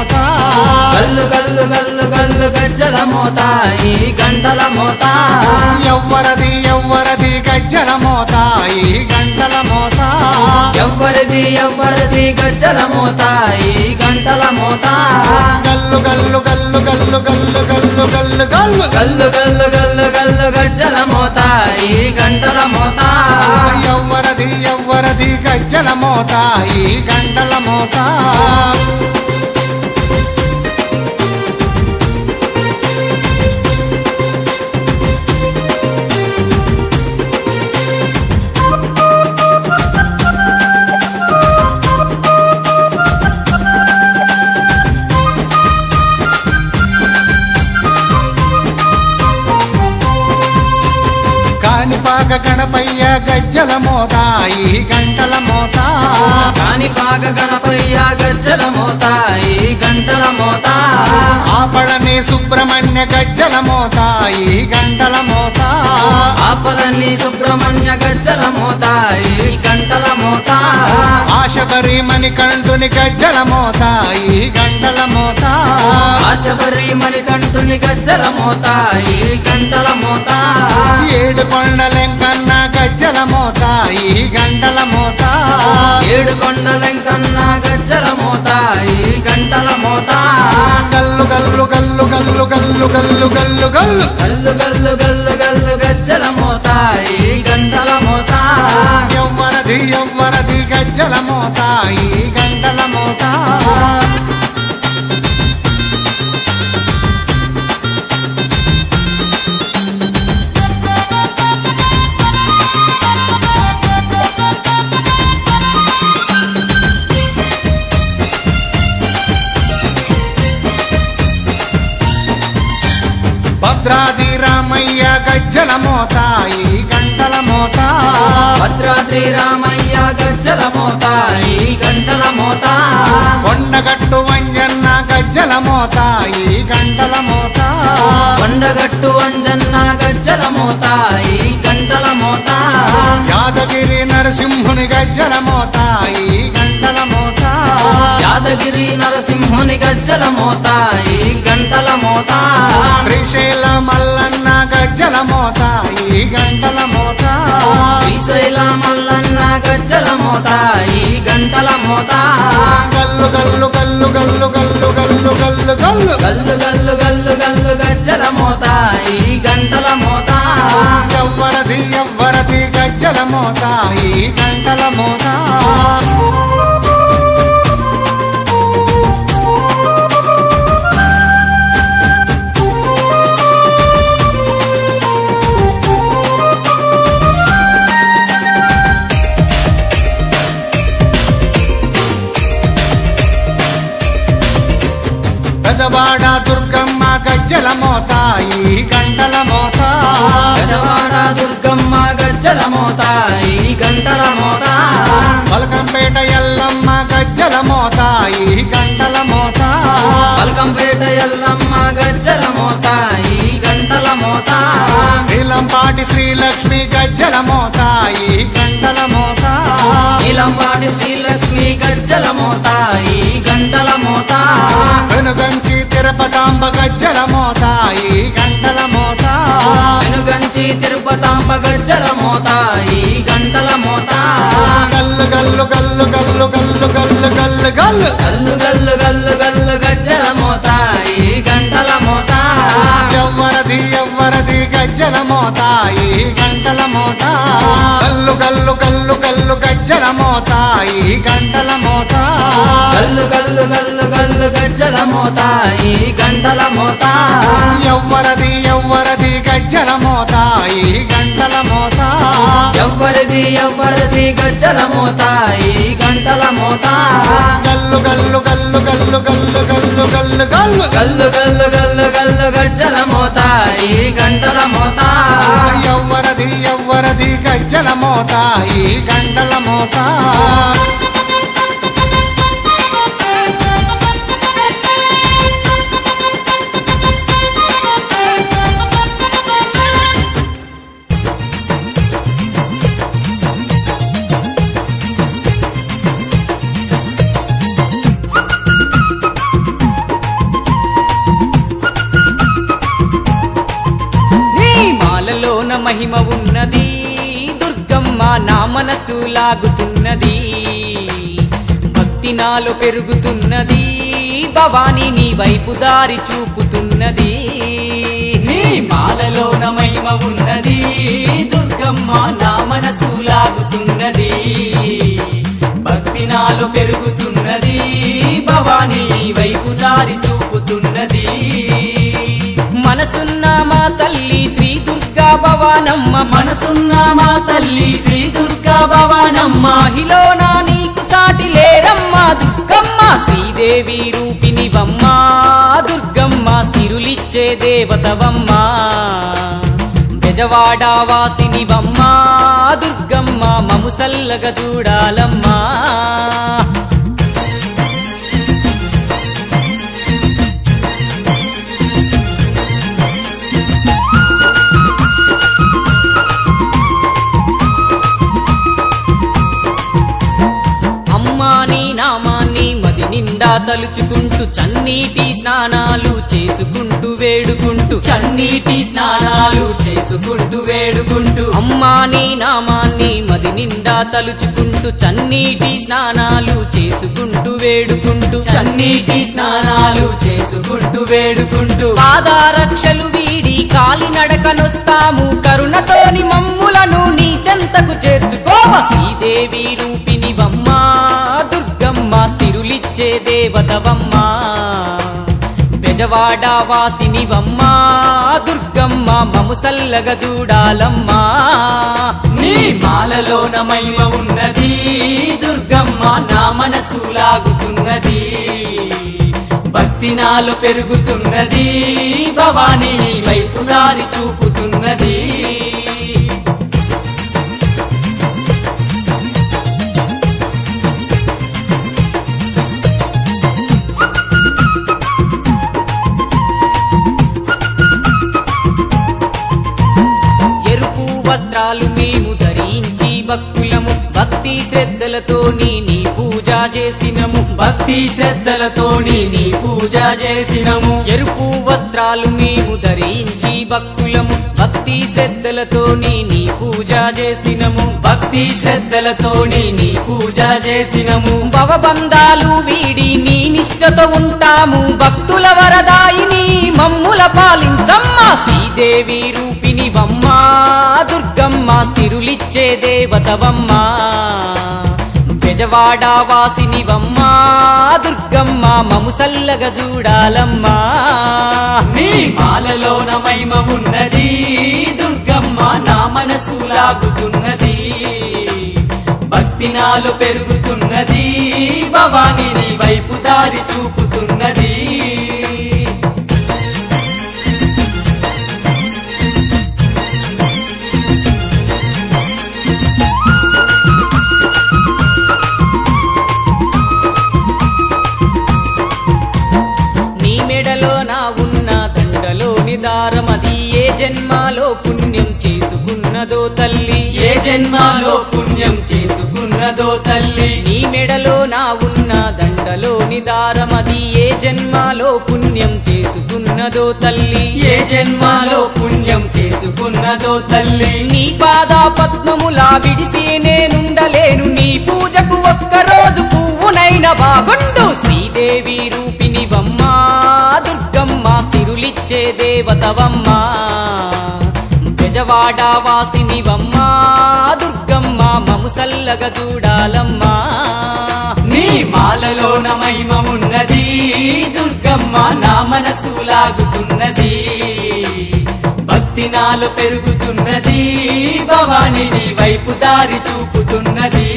మోత గల్లు గల్లు గల్లు గల్లు గజ్జల మోత ఈ గంటల మోత ఎవ్వరది ఎవ్వరది గజ్జల మోత ఈ గంటల మోత ఎవ్వరిది ఎవ్వరిది గజ్జల మోత ఈ గంటల మోత గల్లు గల్లు గల్లు గల్లు గల్లు గల్లు గల్లు గల్లు గల్లు గల్లు గల్లు గల్లు గజ్జల మోత ఈ గంటల మోత ఎవ్వరది ఎవ్వరది గజ్జల మోత ఈ గంటల మోత కాణిపాక గణపయ్య గజ్జల మోత ఈ గంటల మోత కాణిపాక గణపయ్య గజ్జల మోత ఈ గంటల మోత ఆపళని సుబ్రహ్మణ్య గజ్జల మోత ఈ గంటల మోత ఆపలని సుబ్రహ్మణ్య గజ్జల మోత ఈ గంటల మోత ఆశబరి మణికంఠుని గజ్జల మోత ఈ గంటల మోత ఆశబరి మణికంఠుని గజ్జల మోత ఈ గంటల మోత ఏడు కొండలెంకన్న గజ్జల మోత ఈ గంటల మోత ఏడు కొండలెంకన్న గజ్జల మోత ఈ గంటల మోత గల్లు గల్లు గల్లు గల్లు గల్లు గల్లు గల్లు గల్లు గల్లు గల్లు గల్లు గల్లు గజ్జల మోత ఈ గంటల మోత ఎవ్వరది ఎవ్వరది గజ్జల మోత ఈ గంటల మోత భద్రాది రామయ్య గజ్జల మోత ఈ గంటల మోత భద్రాద్రి రామయ్య గజ్జల మోత ఈ గంటల మోత కొండగట్టు వంజన్న గజ్జల మోత ఈ గంటల మోత కొండగట్టు అంజన్న గజ్జల మోత ఈ గంటల మోత యాదగిరి నరసింహుని గజ్జల మోత ఈ గంటల మోత యాదగిరి నరసింహుని గజ్జల మోత ఈ గంటల మోత శ్రీశైల మల్లన్న గజ్జల మోత ఈ గంటల మోత శ్రీశైల మల్లన్న గజ్జల మోత ఈ గంటల మోత గల్లు గల్లు గల్లు గల్లు గల్లు గల్లు గల్లు గల్లు గల్లు గల్లు గల్లు గల్లు గజ్జల మోత ఈ గంటల మోత ఎవ్వరది ఎవ్వరది గజ్జల మోత ఈ గంటల మోత గజవాడ దుర్గమ్మ గజ్జల మోత ఈ గంటల మోత గజవాడ దుర్గమ్మ గజ్జల మోత ఈ గంటల మోత పలకంపేట ఎల్లమ్మ గజ్జల మోత ఈ గంటల మోత పల్కంపేట ఎల్లమ్మ గజ్జల మోత ఈ గంటల మోత నీలంపాటి శ్రీలక్ష్మి గజ్జల మోత ఈ గంటల మోత నీలంపాటి శ్రీలక్ష్మి గజ్జల మోత ఈ గంటల మోత వెనుగంచి తిరుపతాంబ గజ్జల మోత ఈ గంటల మోత వెనుగంచి తిరుపతాంబ గజ్జల మోత ఈ గంటల మోత గల్లు గల్లు గల్లు గల్లు గల్లు గల్లు గల్లు గల్లు గల్లు గల్లు గల్లు గల్లు గజ్జల మోత ఈ గంటల మోత ఎవ్వరది ఎవ్వరది గజ్జల మోత ఈ గంటల మోత గల్లు గల్లు గల్లు గల్లు గజ్జల మోత ఈ గంటల మోత గల్లు గల్లు గల్లు గల్లు గజ్జల మోత ఈ గంటల మోత ఎవ్వరది ఎవ్వరది గజ్జల మోత ఈ గంటల మోత ఎవ్వరిది ఎవ్వరిది గజ్జల మోత ఈ గంటల మోత గల్లు గల్లు గల్లు గల్లు గల్లు గల్లు గల్లు గల్లు గల్లు గల్లు గల్లు గల్లు గజ్జల మోత ఈ గంటల మోత ఎవ్వరది ఎవ్వరది గజ్జల మోత ఈ గంటల మోత మహిమ ఉన్నది దుర్గమ్మ నా మనసు లాగుతున్నది భక్తి నాలో పెరుగుతున్నది భవాని నీ వైపు దారి చూపుతున్నది నీ మాలలోన మహిమ ఉన్నది దుర్గమ్మ నా మనసు లాగుతున్నది భక్తి నాలో పెరుగుతున్నది భవాని వైపు దారి చూపుతున్నది మనసున్న మా తల్లి శ్రీ దుర్గా భవానమ్మ మనసున్న మా తల్లి శ్రీ దుర్గా భవానమ్మ మహిలోన నీకు సాటి లేరమ్మ దుర్గమ్మ శ్రీదేవి రూపినివమ్మ దుర్గమ్మ సిరులిచ్చే దేవతవమ్మ బెజవాడ వాసినివమ్మ దుర్గమ్మ మము సల్లగ చూడాలమ్మా తలుచుకుంటూ చన్నీటి స్నానాలు చేసుకుంటూ వేడుకుంటూ చన్నీటి స్నానాలు చేసుకుంటూ వేడుకుంటూ అమ్మా నీ నామాన్ని మది నిండా తలుచుకుంటూ చన్నీటి స్నానాలు చేసుకుంటూ వేడుకుంటూ చన్నీటి స్నానాలు చేసుకుంటూ వేడుకుంటూ పాదరక్షలు వీడి కాలినడకనొస్తాము కరుణతోని మమ్ములను నీ చెంతకు చేర్చుకోవ శ్రీదేవి రూపినివమ్మ దుర్గమ్మ సిరులిచ్చే దేవతవమ్మ బెజవాడ వాసినివమ్మ దుర్గమ్మ మము సల్లగ చూడాలమ్మా నీ మాలలోన మహిమ ఉన్నది దుర్గమ్మ నా మనసు లాగుతున్నది భక్తి నాలో పెరుగుతున్నది భవాని వైపు దారి చూపుతున్నది వస్త్రాలు మేము ధరించి భక్తులము భక్తి శ్రద్ధలతోని నీ పూజ చేసినము భక్తి శ్రద్ధలతోని నీ పూజ చేసినము ఎరుపు వస్త్రాలు మేము ధరించి భక్తులము భక్తి శ్రద్ధలతోని నీ పూజ చేసినము భక్తి శ్రద్ధలతోని నీ పూజ చేసినము భవబంధాలు వీడి నీ నిష్టతో ఉంటాము భక్తుల వరదాయిని మమ్ముల పాలించమ్మ శ్రీదేవి రూపినివమ్మ దుర్గమ్మ సిరులిచ్చే దేవతవమ్మ బెజవాడ వాసినివమ్మ దుర్గమ్మ మము సల్లగ చూడాలమ్మా నీ మాలలోన మహిమ ఉన్నది దుర్గమ్మ నా మనసు లాగుతున్నది భక్తి నాలో పెరుగుతున్నది భవాని నీ వైపు దారి చూపుతున్నది దారమది ఏ జన్మాలో పుణ్యం చేసుకున్నదో తల్లి ఏ జన్మాలో పుణ్యం చేసుకున్నదో తల్లి నీ మెడలో నా ఉన్న దండలోని దారమది ఏ జన్మాలో పుణ్యం చేసుకున్నదో తల్లి ఏ జన్మాలో పుణ్యం చేసుకున్నదో తల్లి నీ పాద పద్మములా విడిసి నేనుండలేను నీ పూజకు ఒక్కరోజు పువ్వునైన బాగుండు శ్రీదేవి రూపినివమ్మ దుర్గమ్మ సిరులిచ్చే దేవతవమ్మ బెజవాడ వాసినివమ్మ దుర్గమ్మ మము సల్లగ చూడాలమ్మా నీ మాలలోన మహిమ ఉన్నది దుర్గమ్మ నా మనసు లాగుతున్నది భక్తి నాలో పెరుగుతున్నది భవాని నీ వైపు దారి చూపుతున్నది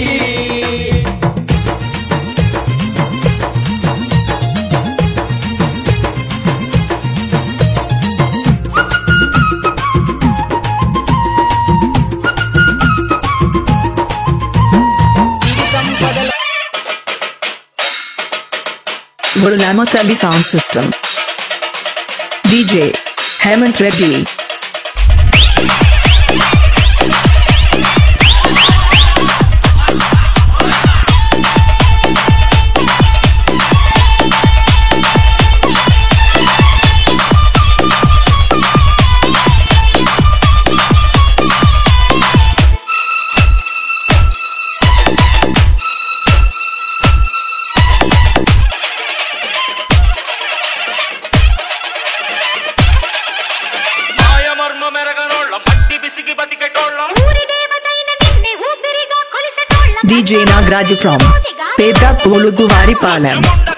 Vurulamatali Sound System. DJ Hemant Reddy. DJ Nagraj from Pedda Poluguvari Palam.